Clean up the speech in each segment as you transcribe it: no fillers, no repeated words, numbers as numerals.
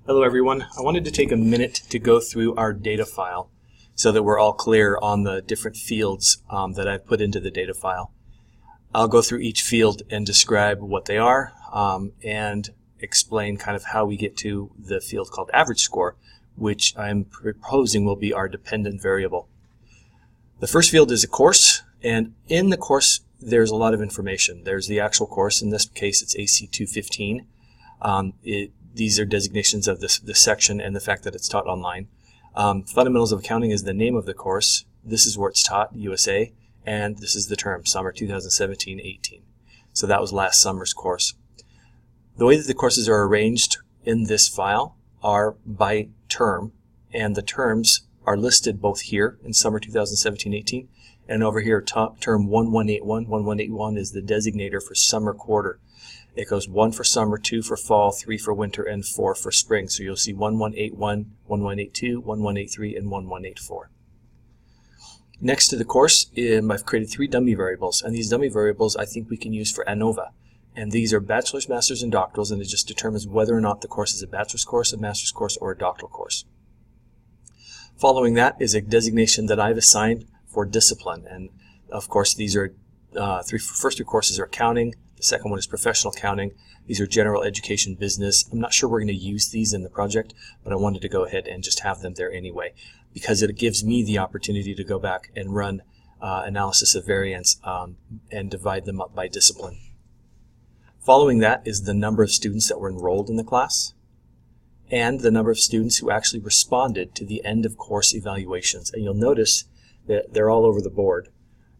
Hello everyone. I wanted to take a minute to go through our data file so that we're all clear on the different fields that I've put into the data file. I'll go through each field and describe what they are and explain kind of how we get to the field called average score, which I'm proposing will be our dependent variable. The first field is a course, and in the course there's a lot of information. There's the actual course. In this case it's AC 215. These are designations of this section and the fact that it's taught online. Fundamentals of Accounting is the name of the course. This is where it's taught, USA, and this is the term, summer 2017-18. So that was last summer's course. The way that the courses are arranged in this file are by term, and the terms are listed both here in summer 2017-18 and over here, term 1181. 1181 is the designator for summer quarter. It goes 1 for summer, 2 for fall, 3 for winter, and 4 for spring. So you'll see 1181, 1182, 1183, and 1184. Next to the course, I've created 3 dummy variables, and these dummy variables I think we can use for ANOVA. And these are bachelor's, master's, and doctorals, and it just determines whether or not the course is a bachelor's course, a master's course, or a doctoral course. Following that is a designation that I've assigned for discipline, and of course these are first 2 courses are accounting. The second one is professional accounting. These are general education business. I'm not sure we're going to use these in the project, but I wanted to go ahead and just have them there anyway because it gives me the opportunity to go back and run analysis of variance and divide them up by discipline. Following that is the number of students that were enrolled in the class and the number of students who actually responded to the end of course evaluations. And you'll notice that they're all over the board.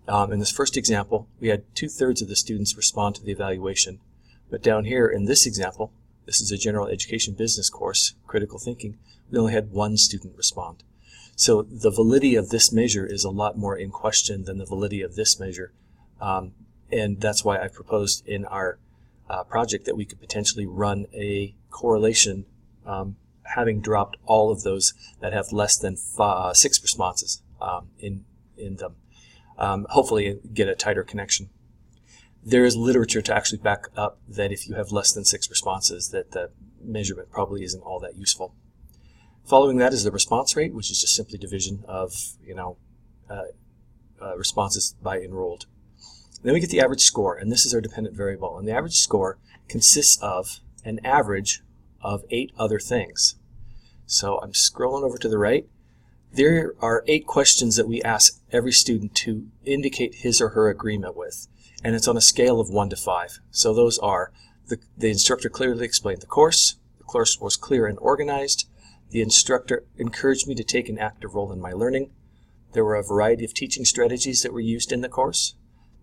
In this first example, we had 2/3 of the students respond to the evaluation. But down here in this example, this is a general education business course, critical thinking, we only had 1 student respond. So the validity of this measure is a lot more in question than the validity of this measure. And that's why I proposed in our project that we could potentially run a correlation having dropped all of those that have less than 6 responses in them. Hopefully get a tighter connection. There is literature to actually back up that if you have less than 6 responses that the measurement probably isn't all that useful. Following that is the response rate, which is just simply division of responses by enrolled. Then we get the average score, and this is our dependent variable, and the average score consists of an average of 8 other things. So I'm scrolling over to the right. There are 8 questions that we ask every student to indicate his or her agreement with, and it's on a scale of 1 to 5. So those are the instructor clearly explained the course was clear and organized, the instructor encouraged me to take an active role in my learning, there were a variety of teaching strategies that were used in the course,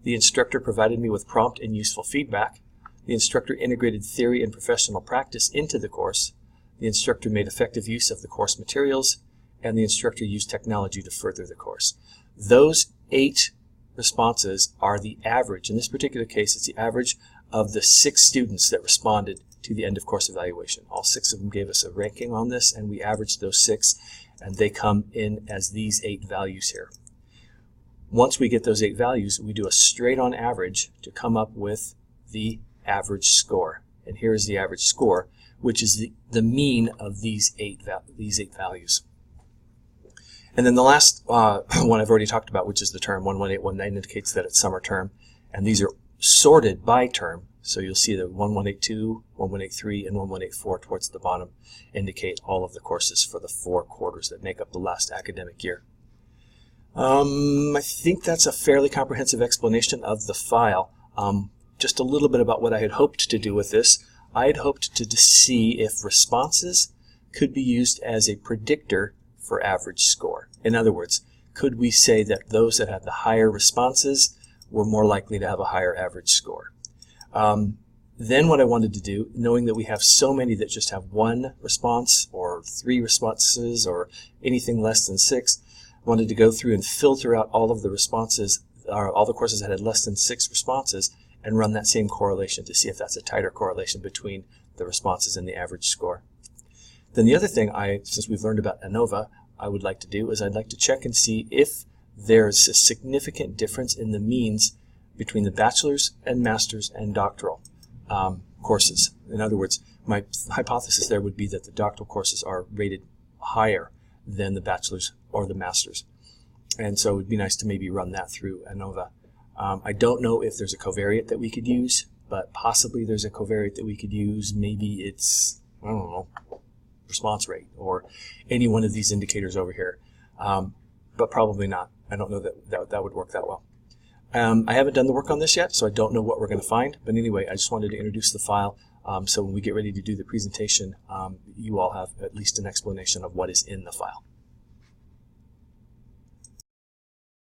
the instructor provided me with prompt and useful feedback, the instructor integrated theory and professional practice into the course, the instructor made effective use of the course materials, and the instructor used technology to further the course. Those 8 responses are the average. In this particular case, it's the average of the 6 students that responded to the end of course evaluation. All 6 of them gave us a ranking on this, and we averaged those 6, and they come in as these 8 values here. Once we get those 8 values, we do a straight-on average to come up with the average score. And here is the average score, which is the mean of these 8 values. And then the last one I've already talked about, which is the term 11819, indicates that it's summer term. And these are sorted by term. So you'll see that 1182, 1183, and 1184 towards the bottom indicate all of the courses for the 4 quarters that make up the last academic year. I think that's a fairly comprehensive explanation of the file. Just a little bit about what I had hoped to do with this. I had hoped to see if responses could be used as a predictor for average score. In other words, could we say that those that had the higher responses were more likely to have a higher average score? Then what I wanted to do, knowing that we have so many that just have 1 response or 3 responses or anything less than 6, I wanted to go through and filter out all of the responses, or all the courses that had less than 6 responses, and run that same correlation to see if that's a tighter correlation between the responses and the average score. Then the other thing, since we've learned about ANOVA, I would like to do is I'd like to check and see if there's a significant difference in the means between the bachelor's and master's and doctoral courses. In other words, my hypothesis there would be that the doctoral courses are rated higher than the bachelor's or the master's. And so it would be nice to maybe run that through ANOVA. I don't know if there's a covariate that we could use, but possibly there's a covariate that we could use. Maybe it's, I don't know, response rate or any one of these indicators over here, but probably not. I don't know that would work that well. I haven't done the work on this yet, so I don't know what we're going to find. But anyway, I just wanted to introduce the file so when we get ready to do the presentation, you all have at least an explanation of what is in the file.